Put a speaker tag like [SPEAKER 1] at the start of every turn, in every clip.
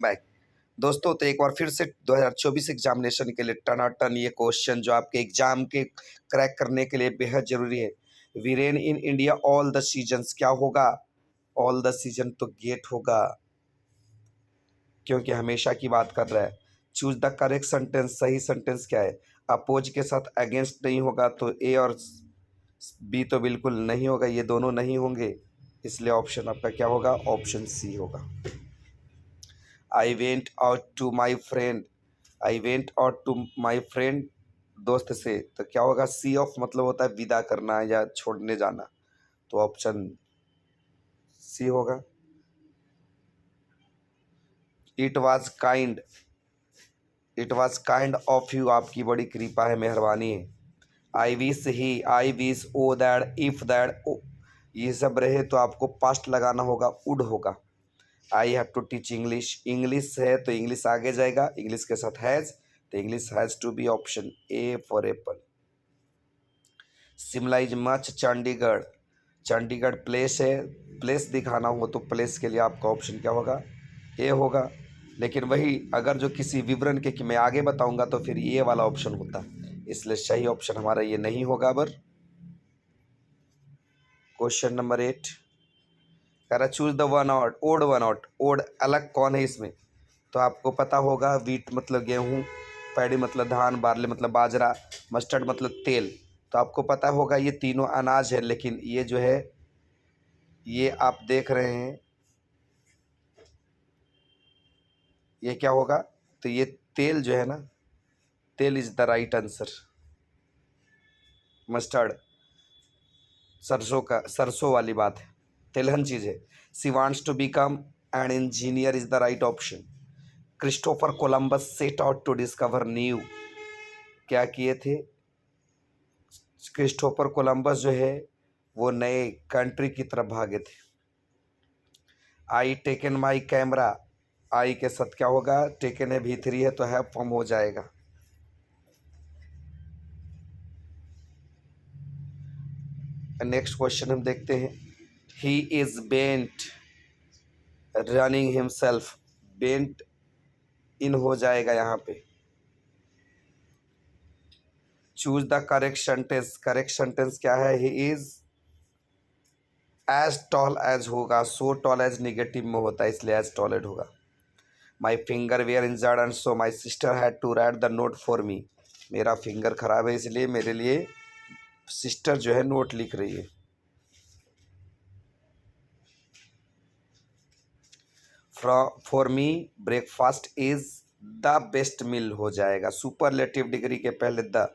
[SPEAKER 1] Back. दोस्तों, तो एक बार फिर से 2024 एग्जामिनेशन के लिए टनाटन ये क्वेश्चन जो आपके एग्जाम के क्रैक करने के लिए बेहद जरूरी है। We rain in India all the seasons, क्या होगा? ऑल द सीजन तो गेट होगा, क्योंकि हमेशा की बात कर रहा है। चूज द करेक्ट सेंटेंस, सही सेंटेंस क्या है? अपोज के साथ अगेंस्ट नहीं होगा तो ए और बी तो बिल्कुल नहीं होगा, ये दोनों नहीं होंगे, इसलिए ऑप्शन आपका क्या होगा? ऑप्शन सी होगा। I went out to my friend, I went out to my friend, दोस्त से, तो क्या होगा? सी ऑफ मतलब होता है विदा करना या छोड़ने जाना, तो ऑप्शन सी होगा। It was kind, it was kind of you, आपकी बड़ी कृपा है, मेहरबानी है। I wish he, I wish, oh that, if that, oh, ये सब रहे तो आपको पास्ट लगाना होगा, वुड होगा। I have to teach English, English है तो इंग्लिश आगे जाएगा, इंग्लिश के साथ हैज़, तो English has to be, option A for apple. Shimla is much Chandigarh, Chandigarh place है, प्लेस दिखाना हो तो प्लेस के लिए आपका ऑप्शन क्या होगा? ए होगा। लेकिन वही अगर जो किसी विवरण के कि मैं आगे बताऊंगा तो फिर ये वाला ऑप्शन होता, इसलिए सही ऑप्शन हमारा ये नहीं होगा। अब क्वेश्चन नंबर 8 कह रहा choose the one out, odd one out, odd अलग कौन है इसमें? तो आपको पता होगा, वीट मतलब गेहूं, पैडी मतलब धान, बार्ले मतलब बाजरा, मस्टर्ड मतलब तेल, तो आपको पता होगा ये तीनों अनाज है। लेकिन ये जो है, ये आप देख रहे हैं, ये क्या होगा? तो ये तेल जो है ना, tel is the right answer. Mustard सरसों का, सरसों वाली बात है, तेलहन चीज़ है। She wants to become an engineer is the right option. Christopher Columbus set out to discover new, क्या किए थे? क्रिस्टोफर कोलंबस जो है वो नए कंट्री की तरफ भागे थे। आई टेकन माई कैमरा, आई के साथ क्या होगा? टेकन है, भी3 है तो हैव फॉर्म हो जाएगा। नेक्स्ट क्वेश्चन हम देखते हैं। He is bent running himself, bent in हो जाएगा यहाँ पे। Choose the correct sentence, correct sentence क्या है? He is as tall as होगा, सो टॉल एज निगेटिव में होता है, इसलिए एज टॉलेड होगा। My finger were injured and so my sister had to write the note for me, मेरा फिंगर खराब है इसलिए मेरे लिए सिस्टर जो है नोट लिख रही है। For me breakfast is the best meal हो जाएगा, सुपरलेटिव डिग्री के पहले the.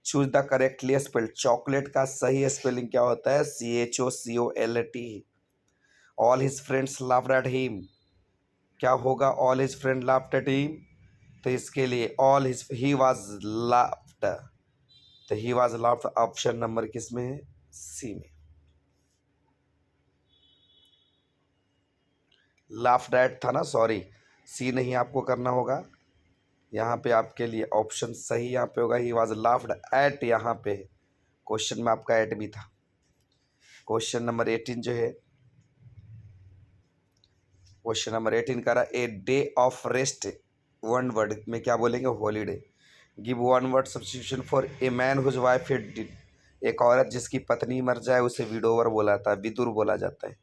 [SPEAKER 1] Choose the correctly spelled, chocolate का सही स्पेलिंग क्या होता है? CHOCOLAT। All his friends laughed at him, क्या होगा? All his friend laughed at him, तो इसके लिए all his, he was laughed, तो he was laughed option number किस में है? सी में। लाफ्ड एट था ना, सॉरी, सी नहीं आपको करना होगा। यहाँ पे आपके लिए ऑप्शन सही यहाँ पे होगा, ही वाज लाफ्ड एट, यहाँ पे क्वेश्चन में आपका एट भी था। क्वेश्चन नंबर 18 जो है, क्वेश्चन नंबर 18 का रहा a day off rest, one word में क्या बोलेंगे? Holiday. Give one word substitution for a man whose wife dead, एक औरत जिसकी पत्नी मर जाए उसे विडोवर बोला जाता है, विदुर बोला जाता है।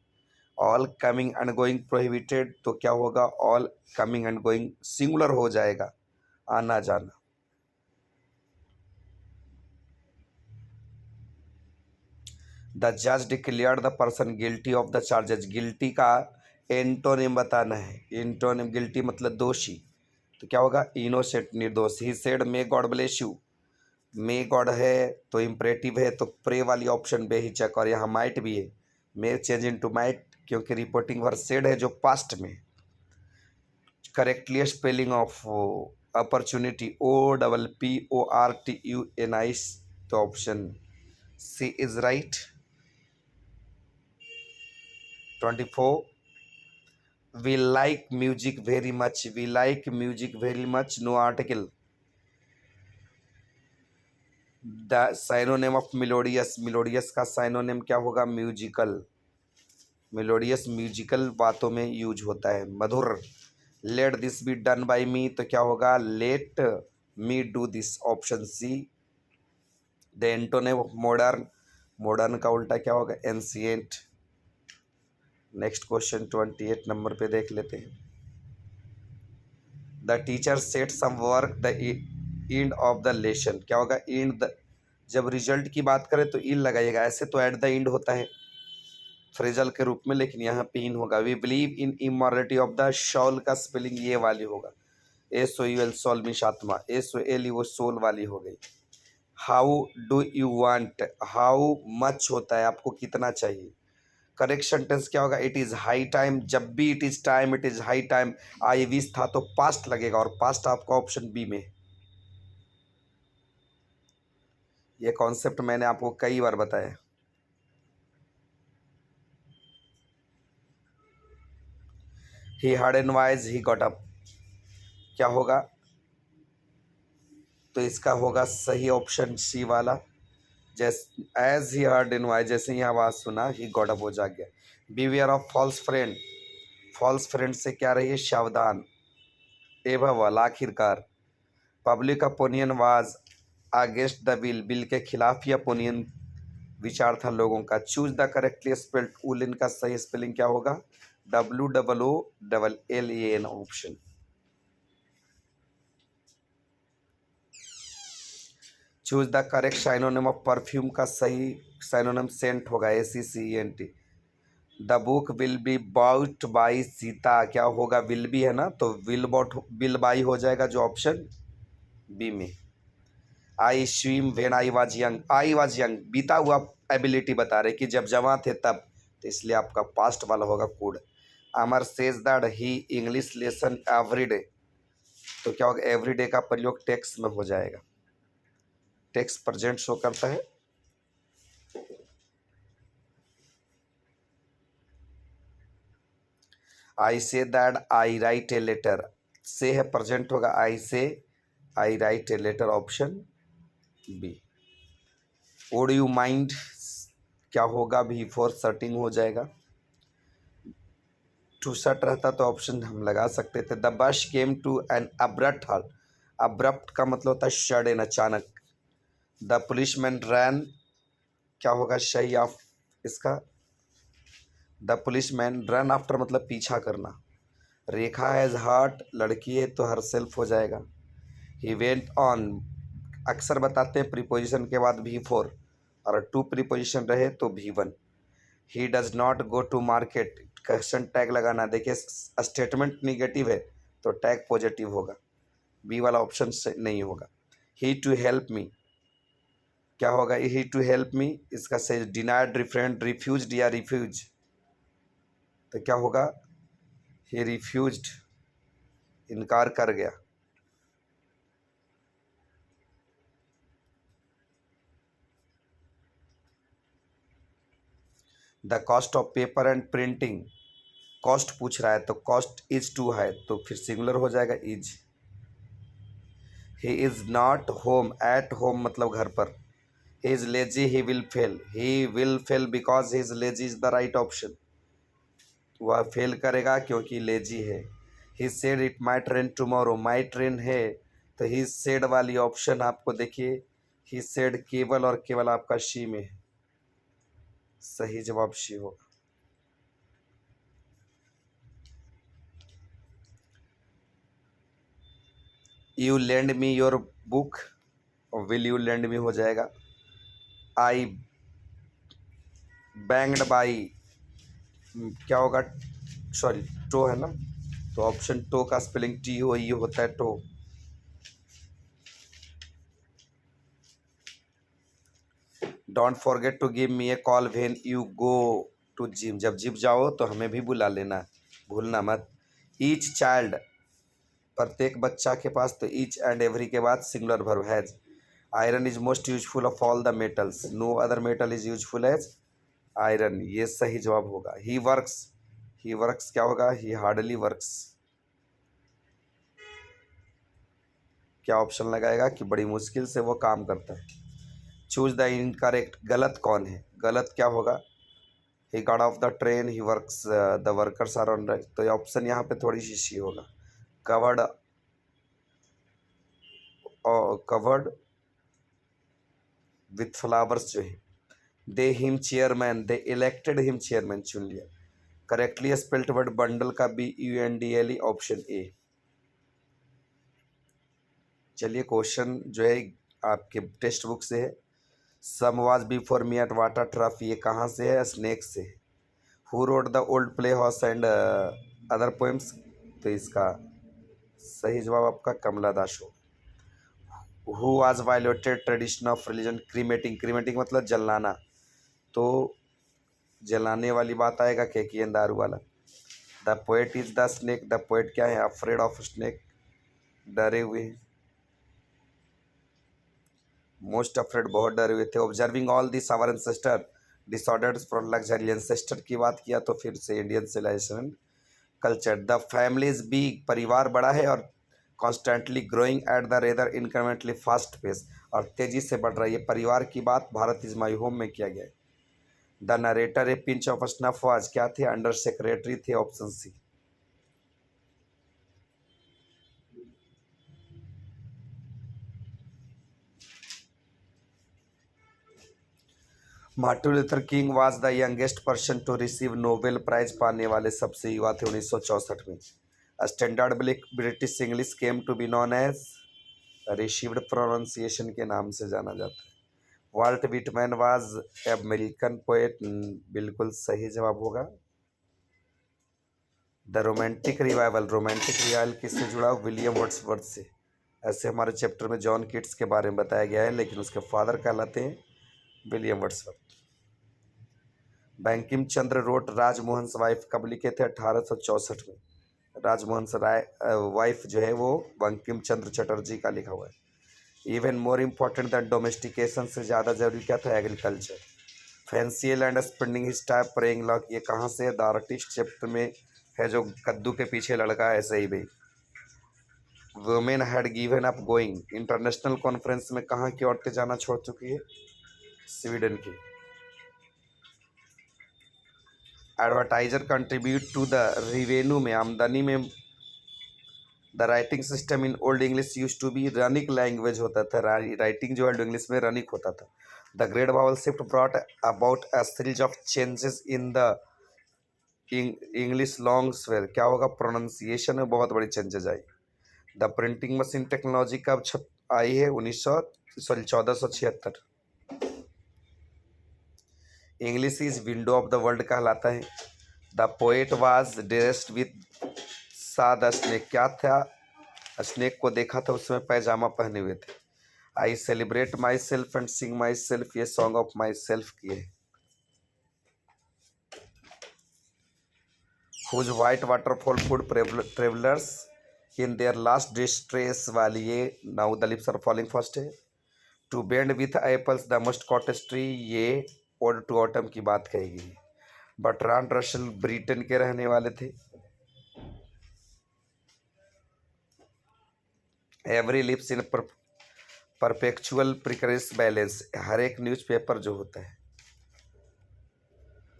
[SPEAKER 1] All coming and going prohibited, तो क्या होगा? All coming and going singular हो जाएगा, आना जाना। द जज declared the person guilty of the charges, guilty का एंटोनिम बताना है। एंटोनिम गिल्टी मतलब दोषी, तो क्या होगा? इनोसेंट, निर्दोष। He said may God bless you, may God है तो इम्परेटिव है, तो प्रे वाली ऑप्शन बेहिचक, और यहाँ माइट भी है, मे चेंज इनटू माइट क्योंकि रिपोर्टिंग वर्ब सेड है जो पास्ट में। Correctly spelling of opportunity, OPPORTUNI, तो option C is right. 24 we like music very much, we like music very much, no article. The synonym of melodious, melodious का synonym क्या होगा? Musical. Melodious musical बातों में use होता है, मधुर, let this be done by me, तो क्या होगा let me do this, option C. The antonym of modern, modern का उल्टा क्या होगा एंशिएंट। नेक्स्ट क्वेश्चन 28 नंबर पे देख लेते हैं। The teacher set some work the end of the lesson, क्या होगा एंड द, जब रिजल्ट की बात करें तो इन लगाइएगा, ऐसे तो एट द एंड होता है फ्रेजल के रूप में, लेकिन यहाँ पे इन होगा। We believe in immorality of the soul का स्पेलिंग ये वाली होगा, SOUL सोल मिश आत्मा, SOL वो सोल वाली हो गई। How do you want, how much होता है आपको कितना चाहिए। करेक्ट सेंटेंस क्या होगा, इट इज़ हाई टाइम, जब भी it is time, it is high time. I wish था तो पास्ट लगेगा, और पास्ट आपका ऑप्शन बी में। ये कॉन्सेप्ट मैंने आपको कई बार बताया। He heard an noise he got up, क्या होगा, तो इसका होगा सही ऑप्शन सी वाला। जैसे as he heard in noise, जैसे ही आवाज़ सुना ही गॉट अप, हो जा गया। Beware of false friend, false friend से क्या रहिए सावधान। एभवल आखिरकार। Public opinion was against the bill, bill के खिलाफ ही ओपिनियन विचार था लोगों का। Choose the correctly spelled woollen का सही स्पेलिंग क्या होगा, WOOLLEN option. Choose the correct synonym of perfume का सही साइनोनिम सेंट होगा, SECENT। The book will be bought by Sita, क्या होगा विल बी है ना, तो विल बॉट विल बाई हो जाएगा, जो ऑप्शन बी में। I swim when I was young, I was young बीता हुआ एबिलिटी बता रहे कि जब जवान थे तब, तो इसलिए आपका पास्ट वाला होगा could. Amar says that he English lesson everyday, तो क्या होगा एवरीडे का प्रयोग टेक्स्ट में हो जाएगा, टेक्स्ट प्रेजेंट शो करता है। I say that I write a letter, say है प्रेजेंट होगा, I say I write a letter, option B. Would you mind, क्या होगा भी फॉर सर्टिंग हो जाएगा। टू शट रहता तो ऑप्शन हम लगा सकते थे। The bus came to an abrupt halt, abrupt का मतलब होता है सडन अचानक। द पुलिसमैन रैन, क्या होगा सही ऑफ इसका, द पुलिसमैन रन आफ्टर मतलब पीछा करना। रेखा हैज हार्ट, लड़की है तो हर सेल्फ हो जाएगा। ही वेंट ऑन, अक्सर बताते हैं प्रीपोजिशन के बाद V4, और टू प्रीपोजिशन रहे तो V1। He does not go to market, question tag लगाना, देखिए स्टेटमेंट निगेटिव है तो टैग पॉजिटिव होगा, बी वाला ऑप्शन से नहीं होगा। ही टू हेल्प मी, क्या होगा ही टू हेल्प मी, इसका सही डिनाइड, रिफ्रेंड, रिफ्यूज्ड या रिफ्यूज, तो क्या होगा ही रिफ्यूज्ड, इनकार कर गया। The cost of paper and printing, cost पूछ रहा है तो कॉस्ट इज टू है तो फिर सिंगुलर हो जाएगा is. He is not home, at home मतलब घर पर। He is lazy he will fail because he is lazy is the right option, वह फेल करेगा क्योंकि लेजी है। He said it my train tomorrow, my train है तो he said वाली ऑप्शन आपको देखिए, ही सेड केवल और केवल आपका शी में है, सही जवाब शी होगा। You lend me your book, will you lend me हो जाएगा। आई बैंग्ड बाई, क्या होगा सॉरी टो है ना, तो ऑप्शन टो का स्पेलिंग TOE होता है toe. Don't forget to give me a call when you go to gym, जब जिम जाओ तो हमें भी बुला लेना, भूलना मत। ईच चाइल्ड, प्रत्येक बच्चा के पास, तो ईच एंड एवरी के बाद singular verb has. Iron is most useful of all the metals, no other metal is useful as iron, ये सही जवाब होगा। ही वर्क्स क्या होगा ही हार्डली वर्क्स, क्या ऑप्शन लगाएगा कि बड़ी मुश्किल से वो काम करता है। चूज द इनकरेक्ट, गलत कौन है, गलत क्या होगा he got off the train, he works the workers are on, तो ऑप्शन यहाँ पे थोड़ी सी सी होगा। कवर्ड और कवर्ड विथ फ्लावर्स जो है, they him chairman, they elected him chairman, चुन लिया। करेक्टली स्पेल्ड वर्ड बंडल का BUNDLE, ऑप्शन ए। चलिए क्वेश्चन जो है आपके टेक्स्ट बुक से है। Some was before me at water trough, ये कहाँ से है? स्नेक से। Who wrote the old playhouse and other poems, तो इसका सही जवाब आपका कमला दास हो। Who was violated tradition of religion, cremating, cremating मतलब जलाना, तो जलाने वाली बात आएगा के दारू वाला। The poet is the snake, the poet क्या है? अफ्रेड ऑफ स्नेक, डरे हुए हैं। मोस्ट अफ्रेड, बहुत डरे हुए थे। Observing all this our ancestor disorders from luxury, ancestor की बात किया तो फिर से Indian civilisation culture. The family is big, परिवार बड़ा है और constantly growing at the rather incrementally fast pace, और तेजी से बढ़ रही है। परिवार की बात भारत इज माई होम में किया गया है। The narrator a pinch of snuff was, क्या थे? अंडर सेक्रेटरी थे, option C. Martin Luther King was the youngest person to receive Nobel prize, पाने वाले सबसे युवा थे 1964 में। Standard British English came to be known as, received pronunciation के नाम से जाना जाता है। Walt Whitman was American poet, बिल्कुल सही जवाब होगा। The romantic revival, romantic revival किससे जुड़ा? विलियम वर्ड्सवर्थ से। ऐसे हमारे चैप्टर में जॉन किट्स के बारे में बताया गया है, लेकिन उसके फादर कहलाते हैं William Wordsworth. Bankim Chandra road Rajmohan wife, कब लिखे थे? 1864 में। राजमोहन राय वाइफ जो है वो बंकिम चंद्र चटर्जी का लिखा हुआ है। Even more important than domestication, से ज़्यादा जरूरी क्या था? Agriculture. Fancy land spending his type praying lock, ये कहाँ से है? द आर्टिस्ट चैप्टर में है, जो कद्दू के पीछे लड़का है, ऐसे ही भाई। Women had given up going, international conference में कहाँ की औरतें जाना छोड़ चुकी है? स्वीडन की। Advertiser contribute to the revenue में, आमदनी में। The writing system in old English use to be, runic language होता था, राइटिंग जो ओल्ड इंग्लिश में रनिक होता था। The great vowel shift brought about a series of changes in the English long swear, क्या होगा? प्रोनाउंसिएशन में बहुत बड़ी चेंजेस आई। द प्रिंटिंग मशीन टेक्नोलॉजी कब आई है? 1476। English is window of the world कहलाता है। The poet was dressed with saw the snake, क्या था? स्नेक को देखा था, उसमें पैजामा पहने हुए थे। I celebrate myself and sing myself, ये सॉन्ग ऑफ माई सेल्फ की है। Whose white waterfall food travellers in their last distress, वाली ये now the lips are falling first है। To bend with apples the most cottage tree, ये ode to autumn की बात कही गई। बर्ट्रांड रसल ब्रिटेन के रहने वाले थे। Every lips in perpetual precarious balance, हर एक न्यूज़पेपर जो होता है।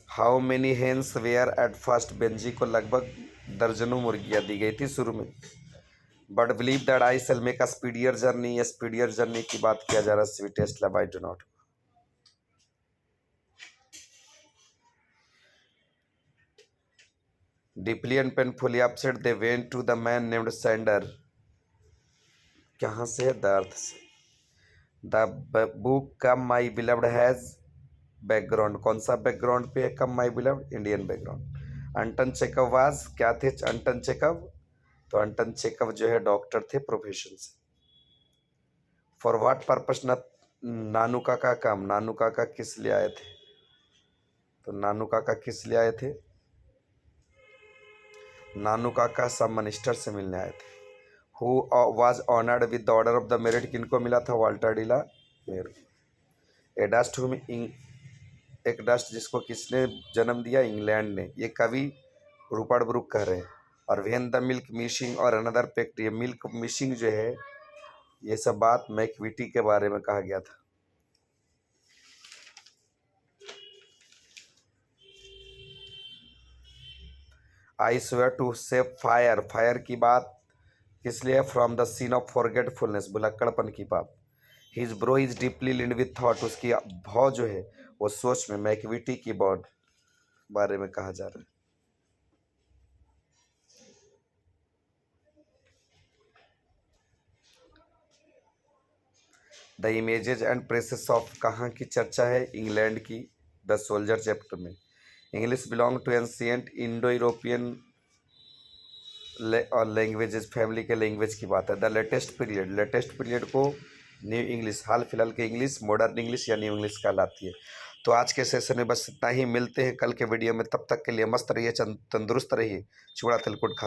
[SPEAKER 1] How many hens were at first, Benjy को लगभग दर्जनों मुर्गियाँ दी गई थी शुरू में। But believe that I shall make a speedier journey, speedier journey की बात किया जा रहा है। Sweetest love I do not. Deeply and painfully upset they went to the man named Sender, कहाँ से है? द अर्थ से। The book come my beloved has background, कौन सा बैकग्राउंड पे है come my beloved? Indian background. Anton Chekhov was, क्या थे अंटन चेकव? तो अंटन चेकव जो है डॉक्टर थे प्रोफेशन से। फॉर व्हाट पर्पस नानू काका कम, नानू काका किस लिए आए थे? तो नानू काका किस लिए आए थे? नानू काका सब मिनिस्टर से मिलने आए थे। Who was honoured with the order of the merit, किनको मिला था? वाल्टर डिला मेरो। एडास्ट हुम, एक डस्ट जिसको किसने जन्म दिया? इंग्लैंड ने, ये कवि रूपर्ट ब्रुक कह रहे हैं। और वेन द मिल्क मिशिंग और अनदर फैक्ट, ये मिल्क मिशिंग जो है, ये सब बात मैकविटी के बारे में कहा गया था। I swear to save fire, fire की बात किस लिए? From the scene of forgetfulness, भुलक्कड़पन की बात। His brow is deeply linked with thought, उसकी भाव जो है वो सोच में मैक्विटी की बॉड बारे में कहा जा रहा है। The images and presses of, कहाँ की चर्चा है? इंग्लैंड की, द सोल्जर चैप्टर में। English belong to ancient Indo European और लैंग्वेजेस, फैमिली के लैंग्वेज की बात है। द लेटेस्ट पीरियड को न्यू इंग्लिश, हाल फिलहाल की इंग्लिश मॉडर्न इंग्लिश या न्यू इंग्लिश कहलाती है। तो आज के सेशन में बस इतना ही, मिलते हैं कल के वीडियो में, तब तक के लिए मस्त रहिए, तंदुरुस्त रहिए, चूड़ा तिलकुट खा